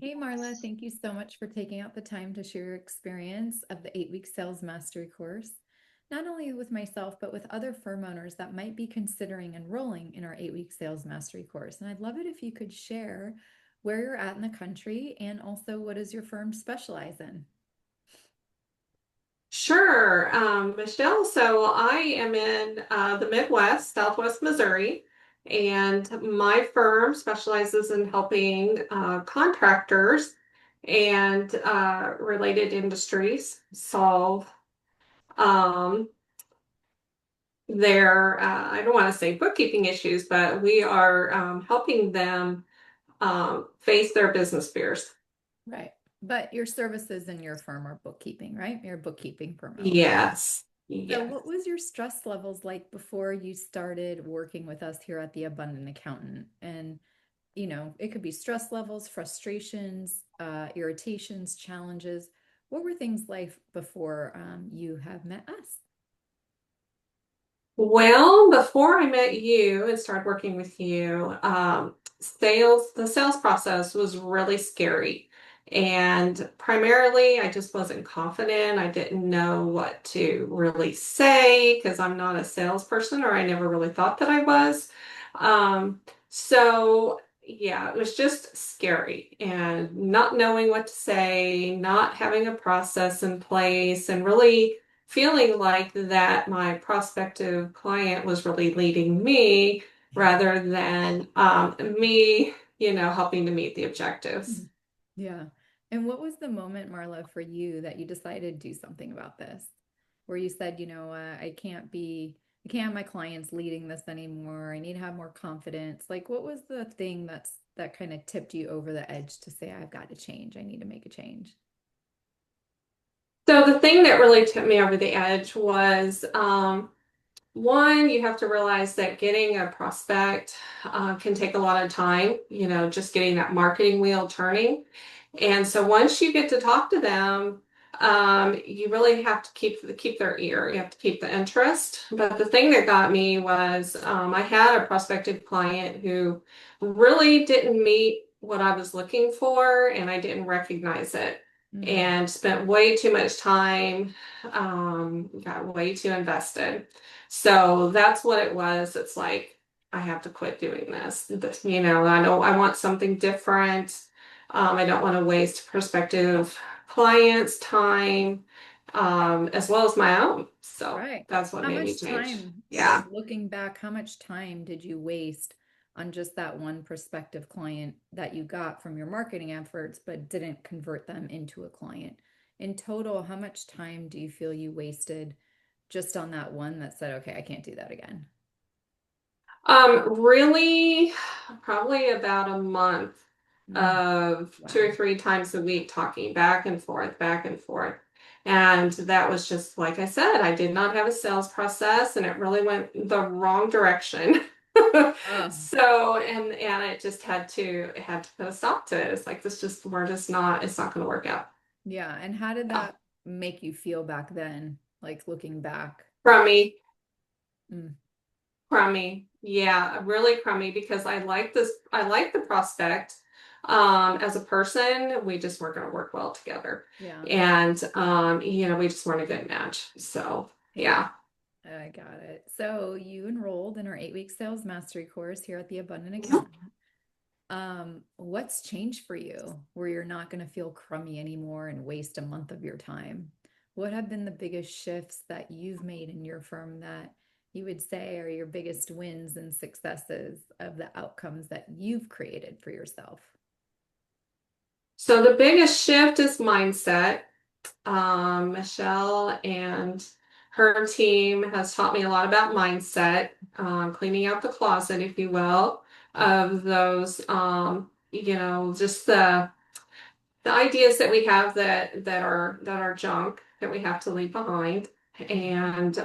Hey Marla, thank you so much for taking out the time to share your experience of the 8-week sales mastery course, not only with myself, but with other firm owners that might be considering enrolling in our 8-week sales mastery course. And I'd love it if you could share where you're at in the country and also what does your firm specialize in? Sure, Michelle. So I am in the Midwest, Southwest Missouri, and my firm specializes in helping contractors and related industries solve um, their, I don't want to say bookkeeping issues, but we are helping them face their business fears. Right. But your services in your firm are bookkeeping, right? You're a bookkeeping firm owner. Yes, So, yes. what was your stress levels like before you started working with us here at the Abundant Accountant? And, it could be stress levels, frustrations, irritations, challenges. What were things like before you have met us? Well, before I met you and started working with you, the sales process was really scary. And primarily, I just wasn't confident. I didn't know what to really say because I'm not a salesperson, or I never really thought that I was. So, yeah, it was just scary and not knowing what to say, not having a process in place, and really feeling like that my prospective client was really leading me rather than me, helping to meet the objectives. Mhm. Yeah. And what was the moment, Marla, for you that you decided to do something about this? Where you said, I can't have my clients leading this anymore. I need to have more confidence. Like, what was the thing that kind of tipped you over the edge to say, I've got to change. I need to make a change. So the thing that really tipped me over the edge was one, you have to realize that getting a prospect can take a lot of time, just getting that marketing wheel turning. And so once you get to talk to them, you really have to keep their ear. You have to keep the interest. But the thing that got me was I had a prospective client who really didn't meet what I was looking for, and I didn't recognize it, Mm, and spent way too much time, got way too invested. So that's what it was. It's like I have to quit doing this. I want something different. I don't want to waste prospective clients' time, as well as my own. So right. that's what How made me much change. time, like Yeah. looking back, how much time did you waste on just that one prospective client that you got from your marketing efforts, but didn't convert them into a client? In total, how much time do you feel you wasted just on that one that said, okay, I can't do that again? Really, probably about a month Mm, of two or wow. three times a week talking back and forth, back and forth. And that was just, like I said, I did not have a sales process and it really went the wrong direction. Oh, So, and it had to put a stop to it. It's like we're just not, it's not going to work out. yeah. And how did Yeah. that make you feel back then? Like looking back? Crummy, Mm, crummy. Yeah, really crummy because I like the prospect. As a person, we just weren't going to work well together. yeah. And, we just weren't a good match. So, Yeah. yeah. I got it. So you enrolled in our 8-week sales mastery course here at the Abundant Accountant. What's changed for you where you're not going to feel crummy anymore and waste a month of your time? What have been the biggest shifts that you've made in your firm that you would say are your biggest wins and successes of the outcomes that you've created for yourself? So the biggest shift is mindset. Michelle and her team has taught me a lot about mindset, cleaning out the closet, if you will, of those, just the ideas that we have that are junk that we have to leave behind. Mhm. And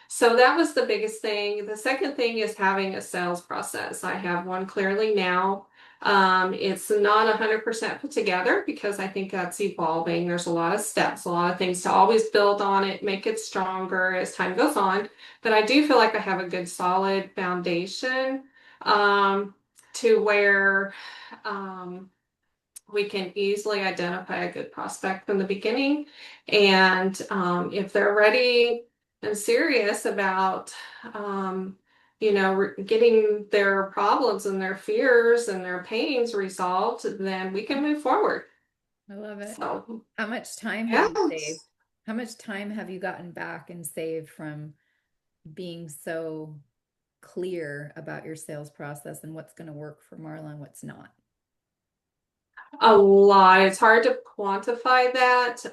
so that was the biggest thing. The second thing is having a sales process. I have one clearly now. It's not 100% put together because I think that's evolving. There's a lot of steps, a lot of things to always build on it, make it stronger as time goes on. But I do feel like I have a good solid foundation, to where, um, we can easily identify a good prospect from the beginning. And if they're ready and serious about, getting their problems and their fears and their pains resolved, then we can move forward. I love it. So, How much time have you saved? yes. How much time have you gotten back and saved from being so clear about your sales process and what's going to work for Marla and what's not? A lot. It's hard to quantify that.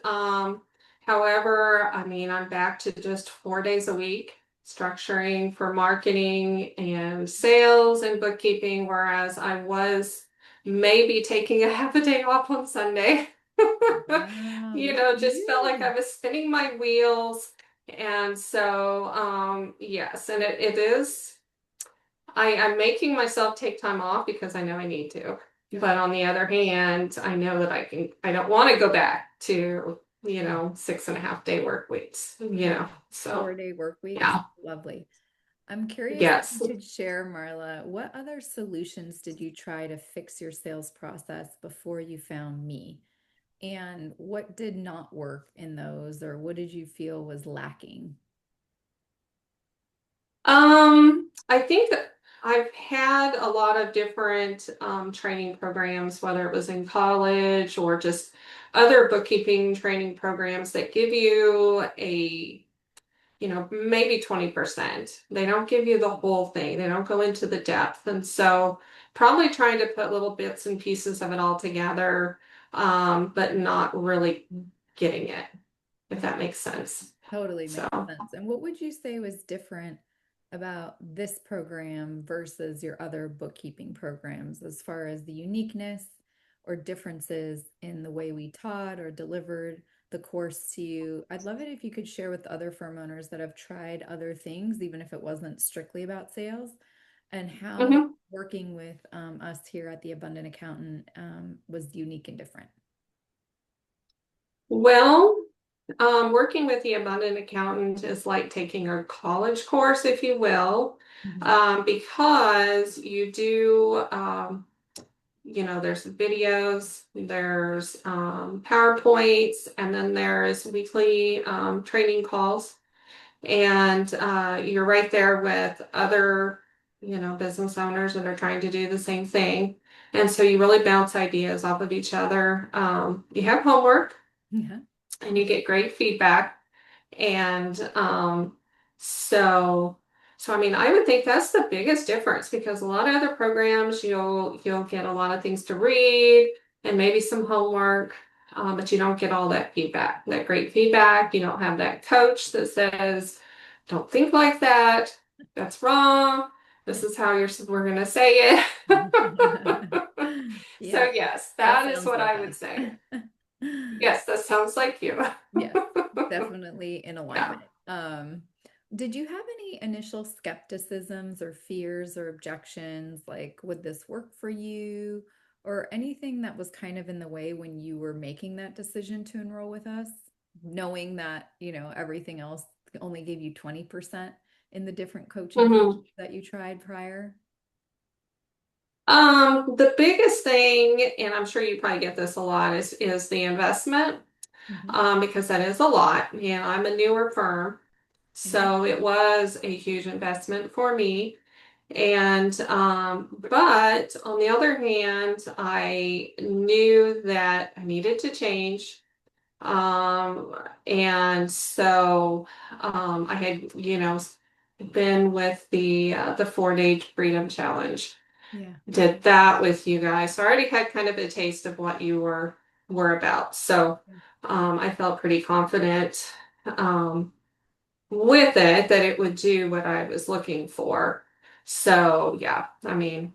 However, I mean, I'm back to just 4 days a week structuring for marketing and sales and bookkeeping, whereas I was maybe taking a half a day off on Sunday. Wow, look at Just felt like you. I was spinning my wheels. And so, yes, and it is. I'm making myself take time off because I know I need to. Yep. But on the other hand, I know that I don't want to go back to, Yeah. 6.5 day work weeks, Yeah. so 4-day work weeks. yeah, Lovely. I'm curious if yes. you could share, Marla, what other solutions did you try to fix your sales process before you found me? And what did not work in those, or what did you feel was lacking? I think that I've had a lot of different training programs, whether it was in college or just other bookkeeping training programs that give you maybe 20%. They don't give you the whole thing. They don't go into the depth. And so probably trying to put little bits and pieces of it all together, but not really getting it, if Yeah. that makes sense. Totally So, makes sense. And what would you say was different about this program versus your other bookkeeping programs as far as the uniqueness or differences in the way we taught or delivered the course to you? I'd love it if you could share with other firm owners that have tried other things, even if it wasn't strictly about sales, and how mhm. working with us here at the Abundant Accountant was unique and different. Well, working with the abundant accountant is like taking a college course, if you will, Mhm. because you do, there's videos, there's PowerPoints, and then there's weekly training calls. And you're right there with other, business owners that are trying to do the same thing. And so you really bounce ideas off of each other. You have homework Yeah. and you get great feedback. And so I mean, I would think that's the biggest difference because a lot of other programs you'll get a lot of things to read and maybe some homework, but you don't get all that feedback, that great feedback. You don't have that coach that says, "Don't think like that. That's wrong. This is how we're gonna say it." So Yep, yes, that that is sounds what like I would us. say. Yes, that sounds like you. Yes, definitely in Yeah. alignment. Did you have any initial skepticisms or fears or objections, like would this work for you, or anything that was kind of in the way when you were making that decision to enroll with us, knowing that, everything else only gave you 20% in the different coaching Mhm. that you tried prior? The biggest thing, and I'm sure you probably get this a lot, is the investment, Hmm. because that is a lot. I'm a newer firm, Yeah. so it was a huge investment for me. And but on the other hand, I knew that I needed to change. And so I had, been with the 4 day freedom challenge, Yeah. did that with you guys. So I already had kind of a taste of what you were about. So I felt pretty confident with it that it would do what I was looking for. So yeah, I mean,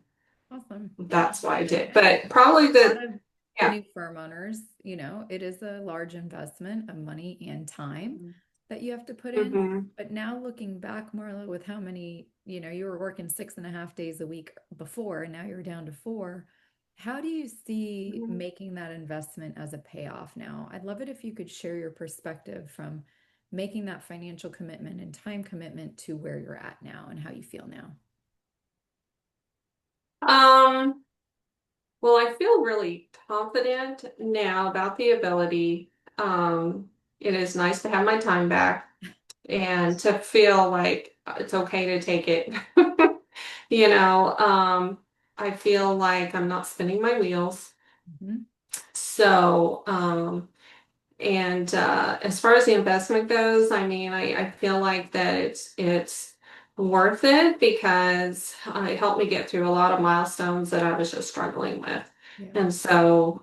Awesome. Yeah. that's why I And did. But probably a lot the of yeah. new firm owners, it is a large investment of money and time that you have to put in. Hmm. But now looking back, Marla, with how many, you were working 6.5 days a week before, and now you're down to 4. How do you see making that investment as a payoff now? I'd love it if you could share your perspective from making that financial commitment and time commitment to where you're at now and how you feel now. Um, Well, I feel really confident now about the ability. It is nice to have my time back and to feel like it's okay to take it. You know, I feel like I'm not spinning my wheels. Mhm. So, and as far as the investment goes, I mean, I feel like that it's worth it because it helped me get through a lot of milestones that I was just struggling with. Yeah. And so,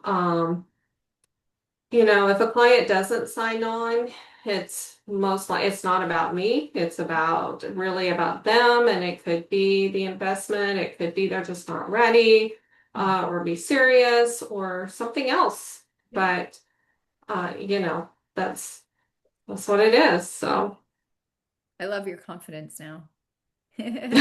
if a client doesn't sign on, it's most like it's not about me. It's about really about them, and it could be the investment. It could be they're just not ready, Mhm. or be serious, or something else. Yeah. But that's what it is. So, I love your confidence now. right.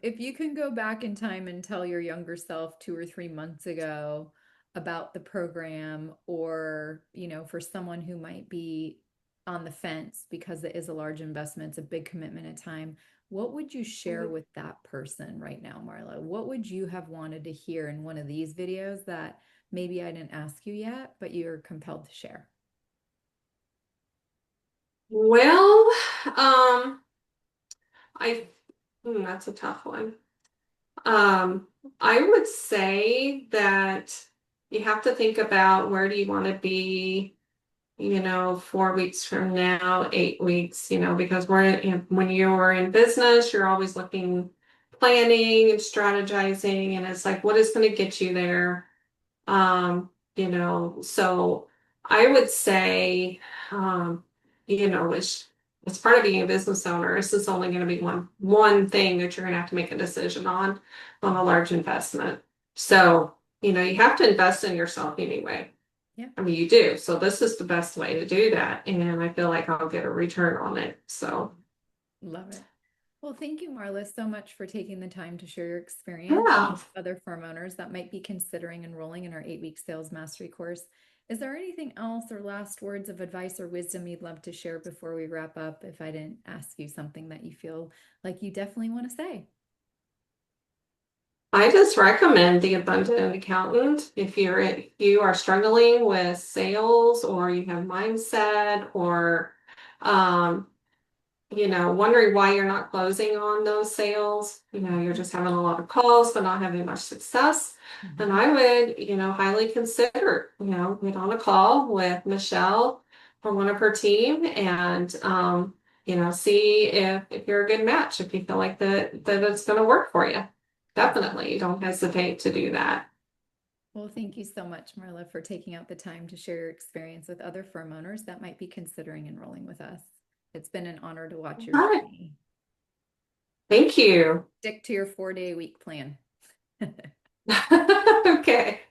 If you can go back in time and tell your younger self 2 or 3 months ago about the program, or, for someone who might be on the fence because it is a large investment, it's a big commitment of time, what would you share with that person right now, Marla? What would you have wanted to hear in one of these videos that maybe I didn't ask you yet, but you're compelled to share? Well, um, I that's a tough one. Um, I would say that you have to think about where do you want to be, 4 weeks from now, 8 weeks, because when you're in business, you're always looking, planning and strategizing, and it's like, what is going to get you there? So I would say, um, it's part of being a business owner. This is only going to be one thing that you're going to have to make a decision on a large investment. So, you have to invest in yourself anyway. Yeah. I mean, you do. So this is the best way to do that. And I feel like I'll get a return on it. So Love it. Well, thank you, Marla, so much for taking the time to share your experience yeah. with other firm owners that might be considering enrolling in our 8-week sales mastery course. Is there anything else or last words of advice or wisdom you'd love to share before we wrap up, if I didn't ask you something that you feel like you definitely want to say? I just recommend the Abundant Accountant if you are struggling with sales or you have mindset or um, wondering why you're not closing on those sales. You're just having a lot of calls but not having much success. And Mhm. I would, highly consider, get on a call with Michelle or one of her team and see if you're a good match, if you feel like that it's going to work for you. Definitely, don't hesitate to do that. Well, thank you so much, Marla, for taking out the time to share your experience with other firm owners that might be considering enrolling with us. It's been an honor to watch All your right. journey. Thank you. Stick to your 4-day week plan. Okay.